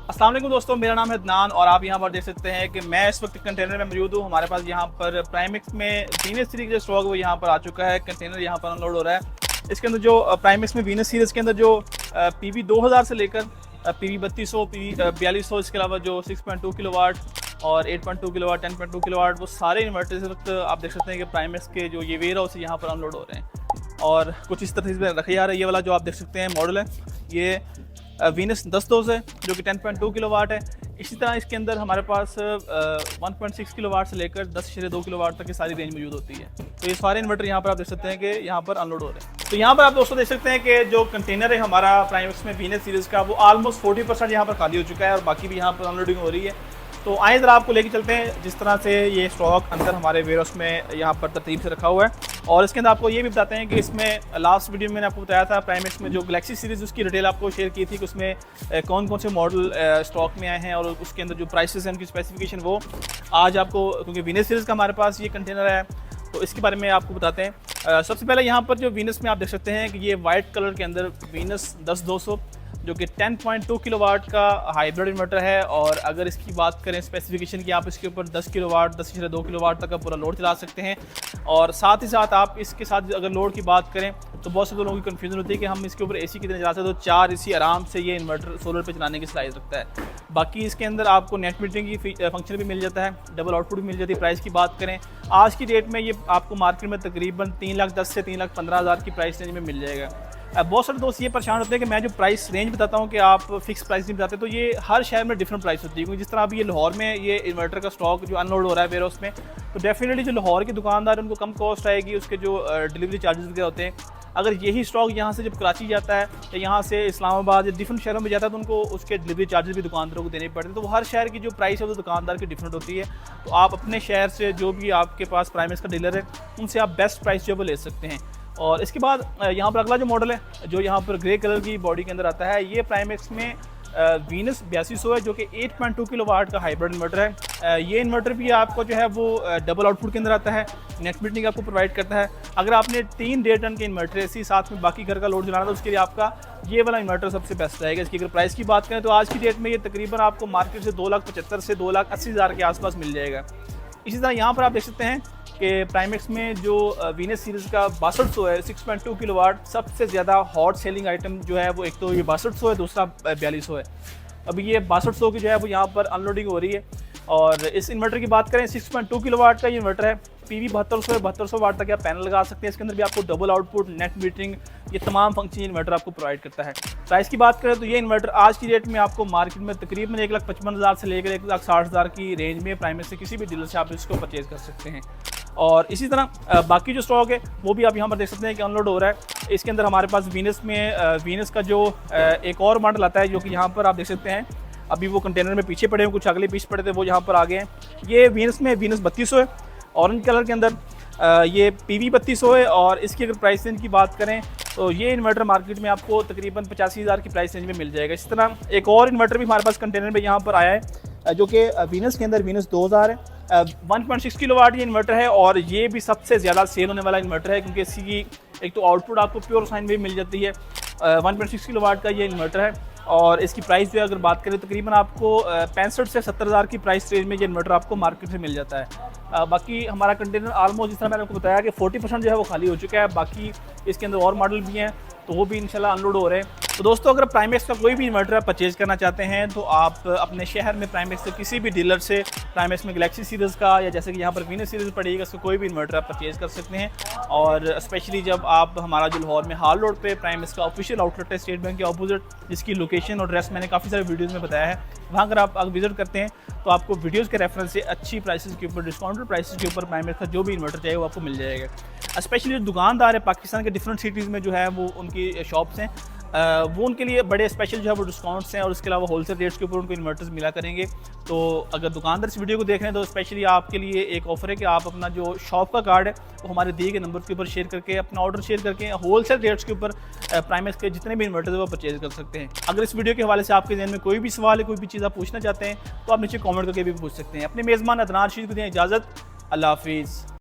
अस्सलाम वालेकुम दोस्तों, मेरा नाम है अदनान और आप यहाँ पर देख सकते हैं कि मैं इस वक्त कंटेनर में मौजूद हूँ। हमारे पास यहाँ पर प्राइमेक्स में वीनस सीरीज का स्टॉक वो यहाँ पर आ चुका है। कंटेनर यहाँ पर अनलोड हो रहा है। इसके अंदर जो प्राइमेक्स में वीनस सीरीज़ के अंदर जो PV 2000 से लेकर PV 3200, PV 4200, इसके अलावा जो 6.2 किलोवाट और 8.2 किलोवाट, 10.2 किलोवाट, वो सारे इन्वर्टर इस वक्त आप देख सकते हैं कि प्राइमेक्स के जो ये वेयर हाउस यहाँ पर अनलोड हो रहे हैं। और कुछ इस तरह से रखे जा रहे हैं। ये वाला जो आप देख सकते हैं मॉडल है, ये वीनस 10-2 है जो कि 10.2 किलोवाट है। इसी तरह इसके अंदर हमारे पास 1.6 किलोवाट से लेकर 10.2 किलोवाट तक की सारी रेंज मौजूद होती है। तो ये सारे इन्वर्टर यहाँ पर आप देख सकते हैं कि यहाँ पर अनलोड हो रहे हैं। तो यहाँ पर आप दोस्तों देख सकते हैं कि जो कंटेनर है हमारा प्राइमेक्स में वीनस सीरीज़ का, वो ऑलमोस्ट 40% यहाँ पर खाली हो चुका है और बाकी भी यहाँ पर अनलोडिंग हो रही है। तो आए ज़रा आपको लेके चलते हैं जिस तरह से ये स्टॉक अंदर हमारे वेयरहाउस में यहाँ पर तरतीब से रखा हुआ है। और इसके अंदर आपको ये भी बताते हैं कि इसमें लास्ट वीडियो में मैंने आपको बताया था प्राइमेक्स में जो गैलेक्सी सीरीज़ उसकी डिटेल आपको शेयर की थी कि उसमें कौन कौन से मॉडल स्टॉक में आए हैं और उसके अंदर जो प्राइसेस हैं उनकी स्पेसिफिकेशन, वो आज आपको, क्योंकि वीनस सीरीज़ का हमारे पास ये कंटेनर है तो इसके बारे में आपको बताते हैं। सबसे पहले यहाँ पर जो वीनस में आप देख सकते हैं कि ये वाइट कलर के अंदर वीनस 10-200 जो कि 10.2 किलोवाट का हाइब्रिड इन्वर्टर है। और अगर इसकी बात करें स्पेसिफिकेशन की, आप इसके ऊपर 10 किलोवाट, 10.2 किलोवाट तक का पूरा लोड चला सकते हैं। और साथ ही साथ आप इसके साथ अगर लोड की बात करें तो बहुत से लोगों की कन्फ्यूजन होती है कि हम इसके ऊपर AC कितने चला सकते हैं। तो 4 AC आराम से ये इन्वर्टर सोलर पे चलाने की सलाहियत रखता है। बाकी इसके अंदर आपको नेट मीटरिंग की फंक्शन भी मिल जाता है, डबल आउटपुट भी मिल जाती है। प्राइस की बात करें आज की डेट में ये आपको मार्केट में तकरीबन 3,10,000 से 3,15,000 की प्राइस रेंज में मिल जाएगा। बहुत सारे दोस्त ये परेशान होते हैं कि मैं जो प्राइस रेंज बताता हूँ कि आप फिक्स प्राइस नहीं बताते, तो ये हर शहर में डिफरेंट प्राइस होती है। क्योंकि जिस तरह अभी ये लाहौर में ये इन्वर्टर का स्टॉक जो अनलोड हो रहा है वेयरहाउस में, तो डेफिनेटली जो लाहौर के दुकानदार हैं उनको कम कॉस्ट आएगी, उसके जो डिलीवरी चार्जेस वगैरह होते हैं। अगर यही स्टॉक यहाँ से जब कराची जाता है या यहाँ से इस्लामाबाद या डिफरेंट शहरों में जाता है तो उनको उसके डिलीवरी चार्जेस भी दुकानदारों को देने पड़ते हैं। तो वो हर शहर की जो प्राइस है वो दुकानदार की डिफरेंट होती है। तो आप अपने शहर से जो भी आपके पास प्राइमेक्स का डीलर है उनसे आप बेस्ट प्राइस जो वो ले सकते हैं। और इसके बाद यहाँ पर अगला जो मॉडल है जो यहाँ पर ग्रे कलर की बॉडी के अंदर आता है, ये प्राइमेक्स में वीनस 8200 है जो कि 8.2 किलोवाट का हाइब्रिड इन्वर्टर है। ये इन्वर्टर भी आपको जो है वो डबल आउटपुट के अंदर आता है, नेट मीटरिंग आपको प्रोवाइड करता है। अगर आपने 3 1.5 टन के इन्वर्टर ऐसी साथ में बाकी घर का लोड चलाना तो उसके लिए आपका ये वाला इन्वर्टर सबसे बेस्ट रहेगा। इसकी अगर प्राइस की बात करें तो आज की डेट में ये तकरीबन आपको मार्केट से 2,75,000 से 2,80,000 के आसपास मिल जाएगा। इसी तरह यहाँ पर आप देख सकते हैं कि प्राइमेक्स में जो वीनस सीरीज़ का 6200 है 6.2 किलोवाट, सबसे ज़्यादा हॉट सेलिंग आइटम जो है वो एक तो ये 6200 है, दूसरा 4200 है। अभी ये 6200 की जो है वो यहाँ पर अनलोडिंग हो रही है। और इस इन्वर्टर की बात करें 6.2 किलोवाट का ये इन्वर्टर है। PV 7200 है, 7200 वाट तक आप पैनल लगा सकते हैं। इसके अंदर भी आपको डबल आउटपुट, नेट मीटरिंग, ये तमाम फंक्शन इन्वर्टर आपको प्रोवाइड करता है। प्राइस की बात करें तो ये इन्वर्टर आज की डेट में आपको मार्केट में तकरीबन 1,55,000 से लेकर 1,60,000 की रेंज में प्राइमेक्स से किसी भी डीलर से आप इसको परचेज कर सकते हैं। और इसी तरह बाकी जो स्टॉक है वो भी आप यहाँ पर देख सकते हैं कि अनलोड हो रहा है। इसके अंदर हमारे पास वीनस का जो एक और मॉडल आता है जो कि यहाँ पर आप देख सकते हैं, अभी वो कंटेनर में पीछे पड़े हैं, कुछ अगले पीछे पड़े थे वो यहाँ पर आ गए हैं। ये वीनस में वीनस 3200 है, ऑरेंज कलर के अंदर। ये PV 3200 है और इसकी अगर प्राइस रेंज की बात करें तो ये इन्वर्टर मार्केट में आपको तकरीबन 85,000 की प्राइस रेंज में मिल जाएगा। इसी तरह एक और इन्वर्टर भी हमारे पास कंटेनर में यहाँ पर आया है जो कि वीनस के अंदर वीनस 2000 है। 1.6 किलोवाट ये इन्वर्टर है और ये भी सबसे ज़्यादा सेल होने वाला इन्वर्टर है क्योंकि इसकी एक तो आउटपुट आपको प्योर साइन भी मिल जाती है। 1.6 किलोवाट का ये इन्वर्टर है और इसकी प्राइस जो अगर बात करें तकरीबन आपको 65 से 70,000 की प्राइस रेंज में ये इन्वर्टर आपको मार्केट से मिल जाता है। बाकी हमारा कंटेनर ऑलमोस्ट जिस तरह मैंने आपको बताया कि 40% जो है वो खाली हो चुका है। बाकी इसके अंदर और मॉडल भी हैं तो वो भी इंशाल्लाह अनलोड हो रहे हैं। तो दोस्तों अगर प्राइमेक्स का कोई भी इन्वर्टर परचेज करना चाहते हैं तो आप अपने शहर में प्राइमेक्स से किसी भी डीलर से प्राइमेक्स में गैलेक्सी सीरीज़ का या जैसे कि यहाँ पर वीनस सीरीज़ पड़ेगा उसका कोई भी इन्वर्टर आप परचेज कर सकते हैं। और स्पेशली जब आप हमारा जो लाहौर में हाल रोड पे प्राइमेक्स का ऑफिशियल आउटलेट है स्टेट बैंक के ऑपोजिट, जिसकी लोकेशन और एड्रेस मैंने काफ़ी सारे वीडियोज़ में बताया है, वहाँ अगर आप विजिट करते हैं तो आपको वीडियोज़ के रेफरेंस से अच्छी प्राइसेस के ऊपर, डिस्काउंटेड प्राइसेस के ऊपर प्राइमेक्स का जो भी इन्वर्टर चाहिए वो आपको मिल जाएगा। स्पेशली जो दुकानदार है पाकिस्तान के डिफरेंट सिटीज़ में जो है वो उनकी शॉप्स हैं, वो उनके लिए बड़े स्पेशल जो है वो डिस्काउंट्स हैं और उसके अलावा होलसेल रेट्स के ऊपर उनको इन्वर्टर्स मिला करेंगे। तो अगर दुकानदार इस वीडियो को देख रहे हैं तो स्पेशली आपके लिए एक ऑफर है कि आप अपना जो शॉप का कार्ड है वो हमारे दिए गए नंबर के ऊपर शेयर करके अपना ऑर्डर शेयर करके होलसेल रेट्स के ऊपर प्राइमेक्स के जितने भी इन्वर्टर्स है वो परचेज कर सकते हैं। अगर इस वीडियो के हवाले से आपके जहन में कोई भी सवाल है, कोई भी चीज़ आप पूछना चाहते हैं तो आप नीचे कॉमेंट करके भी पूछ सकते हैं। अपने मेज़बान अदनान रशीद को दें इजाज़त। अल्लाह हाफिज़।